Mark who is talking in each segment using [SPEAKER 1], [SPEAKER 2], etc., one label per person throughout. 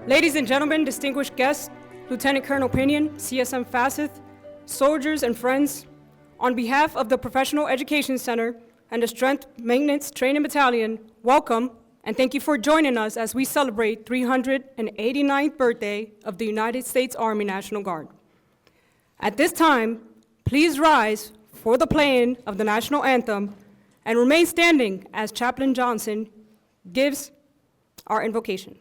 [SPEAKER 1] Ladies and gentlemen, distinguished guests, Lieutenant Colonel Pinion, CSM Fasseth, soldiers and friends, on behalf of the Professional Education Center and the Strength Maintenance Training Battalion, welcome and thank you for joining us as we celebrate 389th birthday of the United States Army National Guard. At this time, please rise for the playing of the national anthem and remain standing as Chaplain Johnson gives our invocation.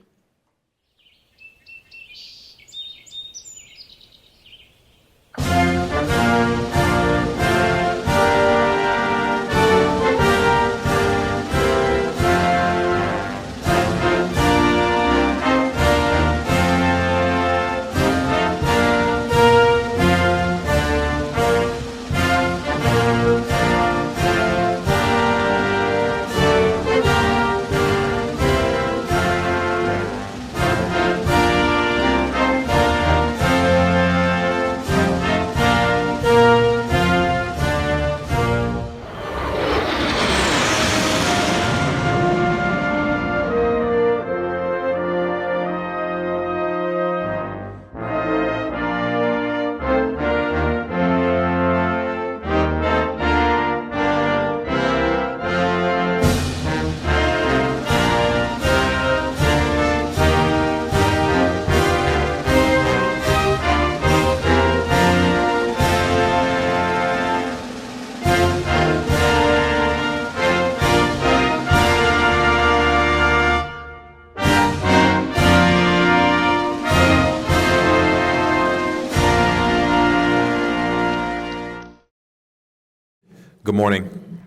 [SPEAKER 2] Good morning.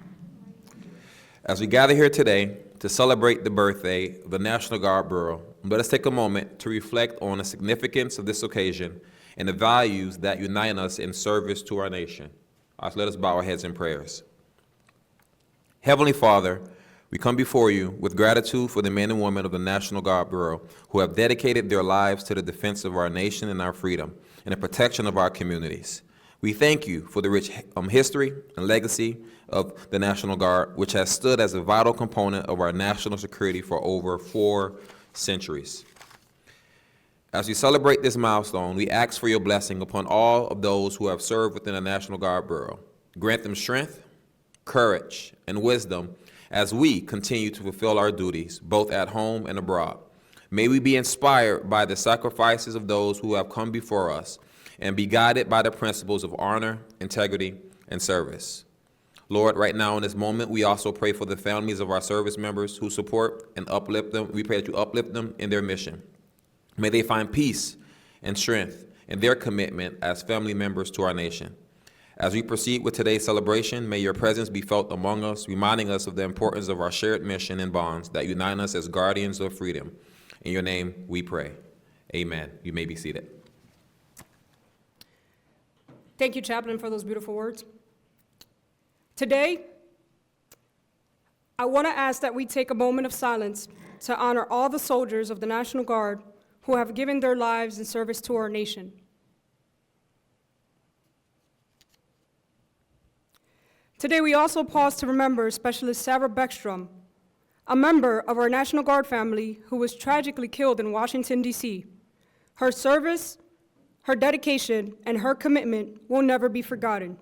[SPEAKER 2] As we gather here today to celebrate the birthday of the National Guard Bureau, let us take a moment to reflect on the significance of this occasion and the values that unite us in service to our nation. Let us bow our heads in prayers. Heavenly Father, we come before you with gratitude for the men and women of the National Guard Bureau who have dedicated their lives to the defense of our nation and our freedom and the protection of our communities. We thank you for the rich history and legacy of the National Guard, which has stood as a vital component of our national security for over 4 centuries. As we celebrate this milestone, we ask for your blessing upon all of those who have served within the National Guard Bureau. Grant them strength, courage, and wisdom as we continue to fulfill our duties, both at home and abroad. May we be inspired by the sacrifices of those who have come before us, and be guided by the principles of honor, integrity, and service. Lord, right now in this moment, we also pray for the families of our service members who support and uplift them. We pray that you uplift them in their mission. May they find peace and strength in their commitment as family members to our nation. As we proceed with today's celebration, may your presence be felt among us, reminding us of the importance of our shared mission and bonds that unite us as guardians of freedom. In your name we pray. Amen. You may be seated.
[SPEAKER 1] Thank you, Chaplain, for those beautiful words. Today, I want to ask that we take a moment of silence to honor all the soldiers of the National Guard who have given their lives in service to our nation. Today, we also pause to remember Specialist Sarah Beckstrom, a member of our National Guard family who was tragically killed in Washington, D.C. Her service, her dedication, and her commitment will never be forgotten.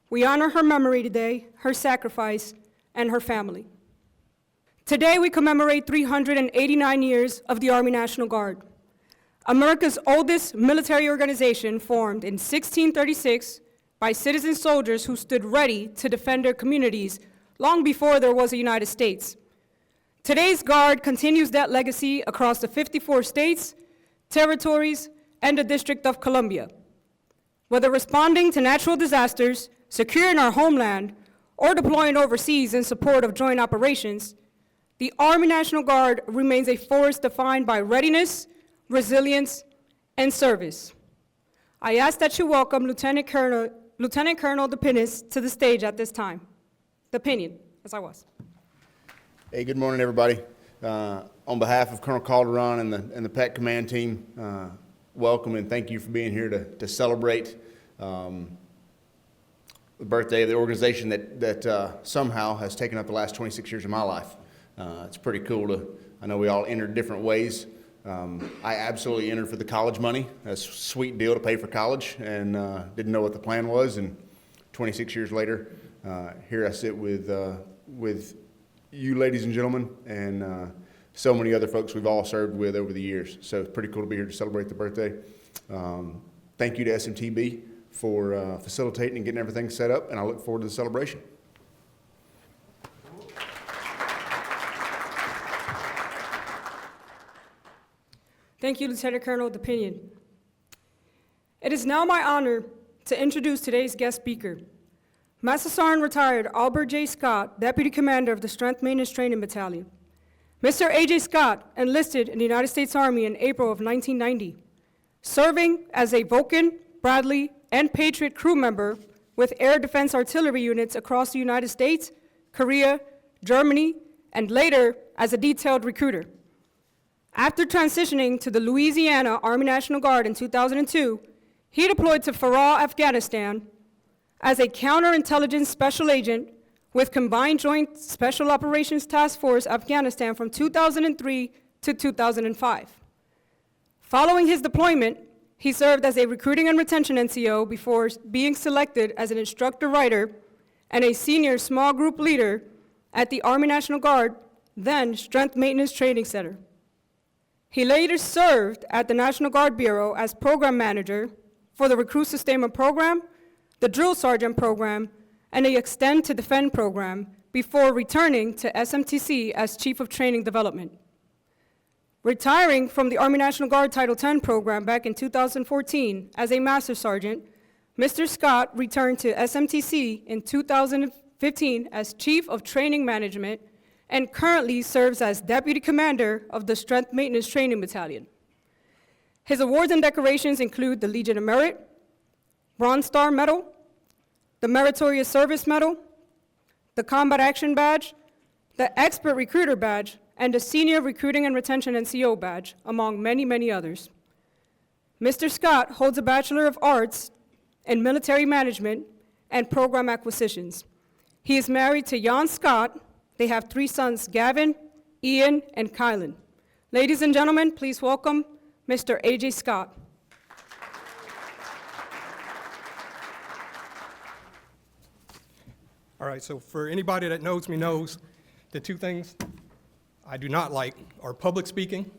[SPEAKER 1] We honor her memory today, her sacrifice, and her family. Today, we commemorate 389 years of the Army National Guard, America's oldest military organization formed in 1636 by citizen soldiers who stood ready to defend their communities long before there was a United States. Today's Guard continues that legacy across the 54 states, territories, and the District of Columbia. Whether responding to natural disasters, securing our homeland, or deploying overseas in support of joint operations, the Army National Guard remains a force defined by readiness, resilience, and service. I ask that you welcome Lieutenant Colonel DePinnis to the stage at this time. DePinion, as I was.
[SPEAKER 3] Hey, good morning, everybody. On behalf of Colonel Calderon and the PEC Command Team, welcome and thank you for being here to celebrate the birthday of the organization that somehow has taken up the last 26 years of my life. It's pretty cool I know we all entered different ways I absolutely entered for the college money, a sweet deal to pay for college, and didn't know what the plan was. And 26 years later, here I sit with you, ladies and gentlemen, and so many other folks we've all served with over the years. So it's pretty cool to be here to celebrate the birthday. Thank you to SMTB for facilitating and getting everything set up, and I look forward to the celebration.
[SPEAKER 1] Thank you, Lieutenant Colonel DePinion. It is now my honor to introduce today's guest speaker, Master Sergeant Retired Albert J. Scott, Deputy Commander of the Strength Maintenance Training Battalion. Mr. A.J. Scott enlisted in the United States Army in April of 1990, serving as a Vulcan, Bradley, and Patriot crew member with air defense artillery units across the United States, Korea, Germany, and later as a detailed recruiter. After transitioning to the Louisiana Army National Guard in 2002, he deployed to Farah, Afghanistan as a counterintelligence special agent with Combined Joint Special Operations Task Force Afghanistan from 2003 to 2005. Following his deployment, he served as a recruiting and retention NCO before being selected as an instructor writer and a senior small group leader at the Army National Guard, then Strength Maintenance Training Center. He later served at the National Guard Bureau as program manager for the Recruit Sustainment Program, the Drill Sergeant Program, and the Extend to Defend program before returning to SMTC as Chief of Training Development. Retiring from the Army National Guard Title X program back in 2014 as a Master Sergeant, Mr. Scott returned to SMTC in 2015 as Chief of Training Management and currently serves as Deputy Commander of the Strength Maintenance Training Battalion. His awards and decorations include the Legion of Merit, Bronze Star Medal, the Meritorious Service Medal, the Combat Action Badge, the Expert Recruiter Badge, and the Senior Recruiting and Retention NCO Badge, among many, many others. Mr. Scott holds a Bachelor of Arts in Military Management and Program Acquisitions. He is married to Jan Scott. They have 3 sons, Gavin, Ian, and Kylan. Ladies and gentlemen, please welcome Mr. A.J. Scott.
[SPEAKER 4] All right, so for anybody that knows me knows the 2 things I do not like are public speaking,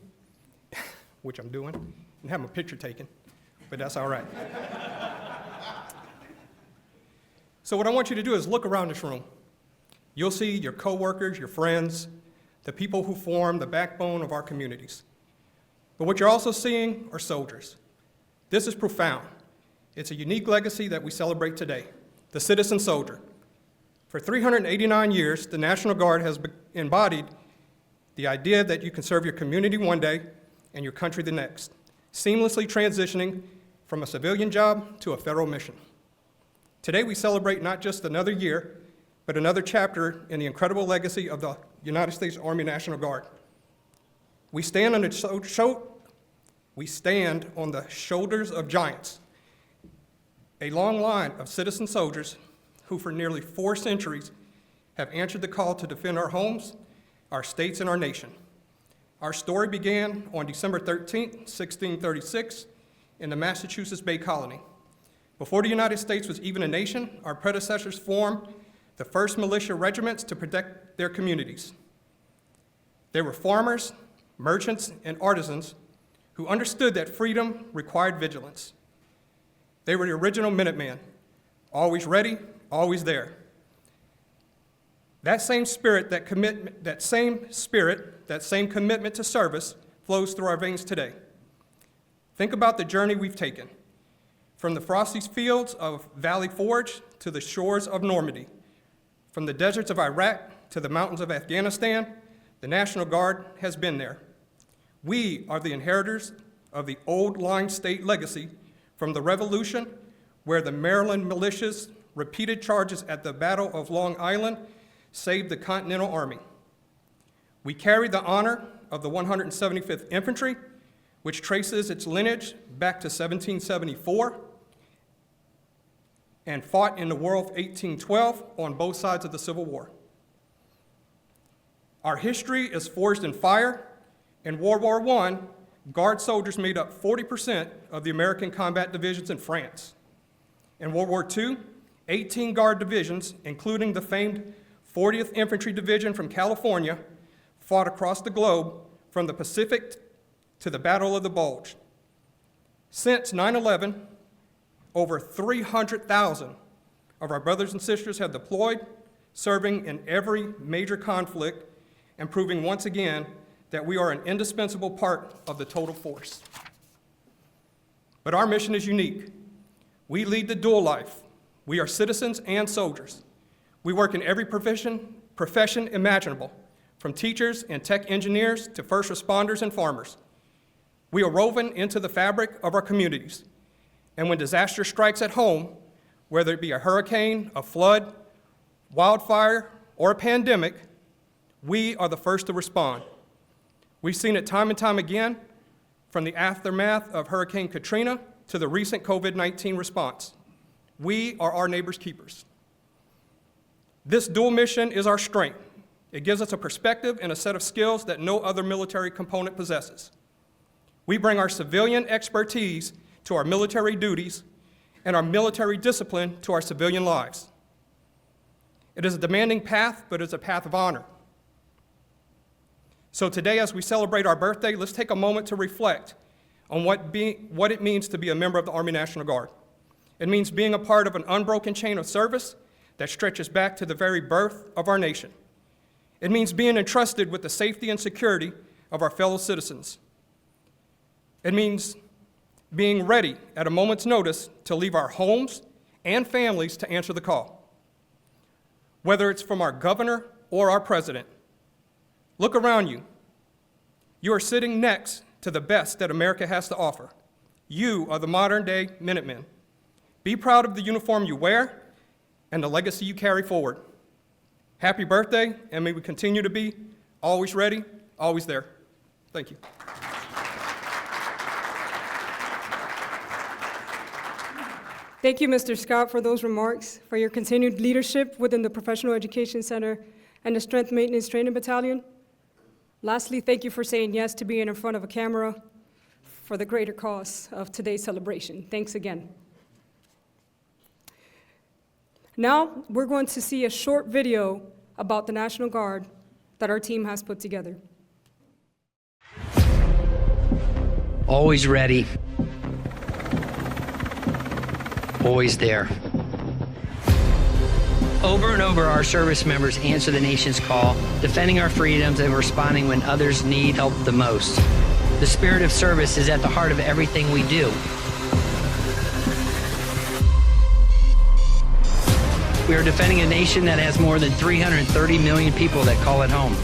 [SPEAKER 4] which I'm doing, and having a picture taken, but that's all right. So what I want you to do is look around this room. You'll see your coworkers, your friends, the people who form the backbone of our communities. But what you're also seeing are soldiers. This is profound. It's a unique legacy that we celebrate today, the citizen soldier. For 389 years, the National Guard has embodied the idea that you can serve your community one day and your country the next, seamlessly transitioning from a civilian job to a federal mission. Today, we celebrate not just another year, but another chapter in the incredible legacy of the United States Army National Guard. We stand on the shoulders of giants, a long line of citizen soldiers who for nearly 4 centuries have answered the call to defend our homes, our states, and our nation. Our story began on December 13, 1636, in the Massachusetts Bay Colony. Before the United States was even a nation, our predecessors formed the first militia regiments to protect their communities. They were farmers, merchants, and artisans who understood that freedom required vigilance. They were the original Minutemen, always ready, always there. That same spirit, that same commitment to service flows through our veins today. Think about the journey we've taken, from the frosty fields of Valley Forge to the shores of Normandy, from the deserts of Iraq to the mountains of Afghanistan. The National Guard has been there. We are the inheritors of the old line state legacy from the Revolution, where the Maryland militia's repeated charges at the Battle of Long Island saved the Continental Army. We carry the honor of the 175th Infantry, which traces its lineage back to 1774, and fought in the War of 1812 on both sides of the Civil War. Our history is forged in fire. In World War I, Guard soldiers made up 40% of the American combat divisions in France. In World War II, 18 Guard divisions, including the famed 40th Infantry Division from California, fought across the globe from the Pacific to the Battle of the Bulge. Since 9/11, over 300,000 of our brothers and sisters have deployed, serving in every major conflict and proving once again that we are an indispensable part of the total force. But our mission is unique. We lead the dual life. We are citizens and soldiers. We work in every profession imaginable, from teachers and tech engineers to first responders and farmers. We are woven into the fabric of our communities. And when disaster strikes at home, whether it be a hurricane, a flood, wildfire, or a pandemic, we are the first to respond. We've seen it time and time again, from the aftermath of Hurricane Katrina to the recent COVID-19 response. We are our neighbors' keepers. This dual mission is our strength. It gives us a perspective and a set of skills that no other military component possesses. We bring our civilian expertise to our military duties and our military discipline to our civilian lives. It is a demanding path, but it's a path of honor. So today, as we celebrate our birthday, let's take a moment to reflect on what it means to be a member of the Army National Guard. It means being a part of an unbroken chain of service that stretches back to the very birth of our nation. It means being entrusted with the safety and security of our fellow citizens. It means being ready at a moment's notice to leave our homes and families to answer the call. Whether it's from our governor or our president, look around you. You are sitting next to the best that America has to offer. You are the modern-day Minutemen. Be proud of the uniform you wear and the legacy you carry forward. Happy birthday, and may we continue to be always ready, always there. Thank you.
[SPEAKER 1] Thank you, Mr. Scott, for those remarks, for your continued leadership within the Professional Education Center and the Strength Maintenance Training Battalion. Lastly, thank you for saying yes to being in front of a camera for the greater cause of today's celebration. Thanks again. Now, we're going to see a short video about the National Guard that our team has put together.
[SPEAKER 5] Always ready. Always there. Over and over, our service members answer the nation's call, defending our freedoms and responding when others need help the most. The spirit of service is at the heart of everything we do. We are defending a nation that has more than 330 million people that call it home.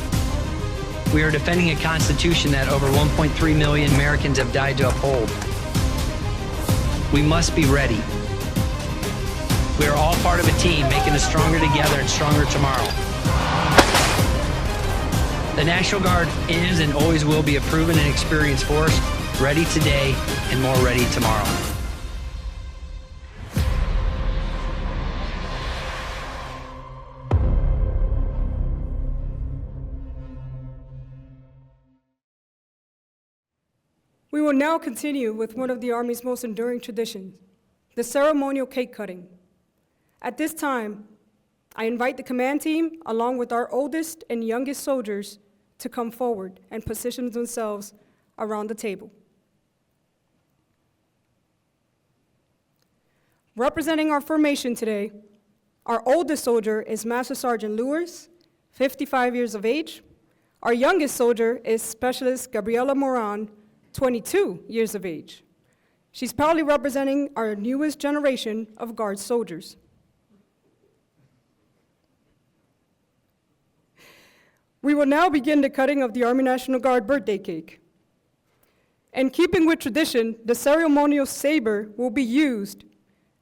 [SPEAKER 5] We are defending a Constitution that over 1.3 million Americans have died to uphold. We must be ready. We are all part of a team, making us stronger together and stronger tomorrow. The National Guard is and always will be a proven and experienced force, ready today and more ready tomorrow.
[SPEAKER 1] We will now continue with one of the Army's most enduring traditions, the ceremonial cake cutting. At this time, I invite the command team, along with our oldest and youngest soldiers, to come forward and position themselves around the table. Representing our formation today, our oldest soldier is Master Sergeant Lewis, 55 years of age. Our youngest soldier is Specialist Gabriela Moran, 22 years of age. She's proudly representing our newest generation of Guard soldiers. We will now begin the cutting of the Army National Guard birthday cake. In keeping with tradition, the ceremonial saber will be used,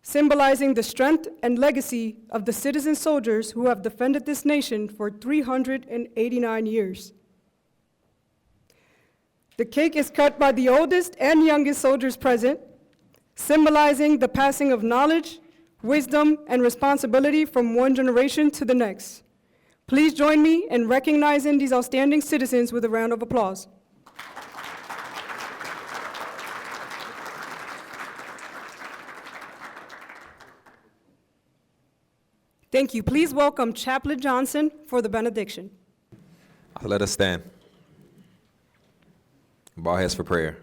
[SPEAKER 1] symbolizing the strength and legacy of the citizen soldiers who have defended this nation for 389 years. The cake is cut by the oldest and youngest soldiers present, symbolizing the passing of knowledge, wisdom, and responsibility from one generation to the next. Please join me in recognizing these outstanding citizens with a round of applause. Thank you. Please welcome Chaplain Johnson for the benediction.
[SPEAKER 2] Let us stand. Bow our heads for prayer.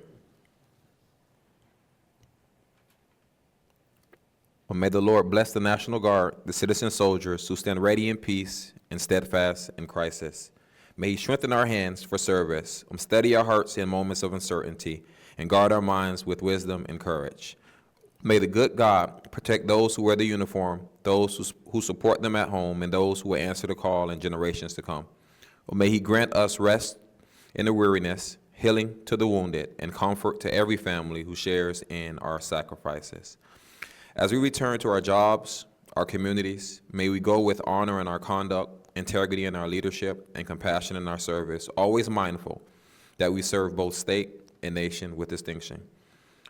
[SPEAKER 2] Well, may the Lord bless the National Guard, the citizen soldiers who stand ready in peace and steadfast in crisis. May He strengthen our hands for service, steady our hearts in moments of uncertainty, and guard our minds with wisdom and courage. May the good God protect those who wear the uniform, those who support them at home, and those who will answer the call in generations to come. Well, may He grant us rest in the weariness, healing to the wounded, and comfort to every family who shares in our sacrifices. As we return to our jobs, our communities, may we go with honor in our conduct, integrity in our leadership, and compassion in our service, always mindful that we serve both state and nation with distinction.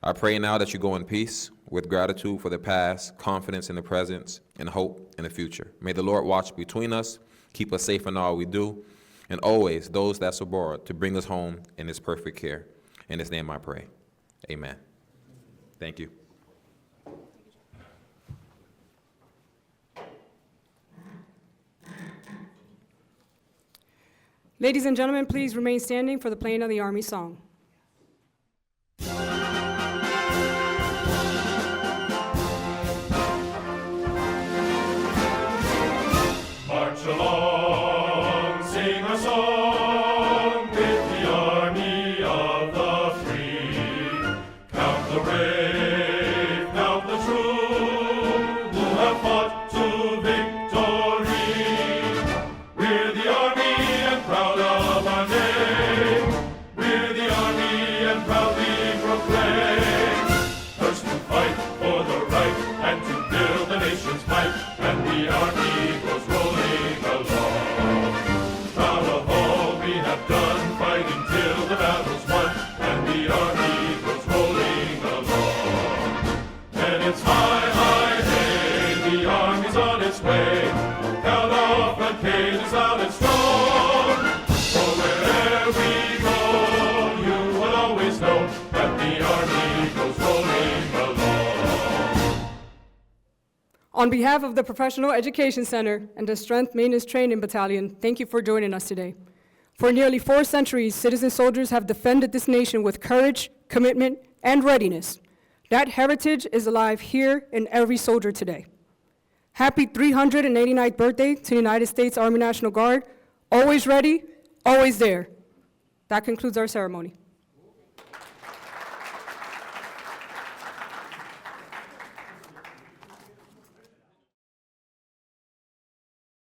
[SPEAKER 2] I pray now that you go in peace, with gratitude for the past, confidence in the present, and hope in the future. May the Lord watch between us, keep us safe in all we do, and always those that's abroad to bring us home in His perfect care. In His name I pray. Amen. Thank you.
[SPEAKER 1] Ladies and gentlemen, please remain standing for the playing of the Army song.
[SPEAKER 6] March along, sing a song with the army of the free. Count the brave, count the true, who have fought to victory. We're the army and proud of our name. We're the army and proudly proclaim. First to fight for the right and to build the nation's might, and the army goes rolling along. Proud of all we have done, fighting till the battle's won, and the army goes rolling along. And it's high, high, hey, the army's on its way. Count off the cages loud and strong. For wherever we go, you will always know that the army goes rolling along.
[SPEAKER 1] On behalf of the Professional Education Center and the Strength Maintenance Training Battalion, thank you for joining us today. For nearly 4 centuries, citizen soldiers have defended this nation with courage, commitment, and readiness. That heritage is alive here in every soldier today. Happy 389th birthday to the United States Army National Guard. Always ready, always there. That concludes our ceremony.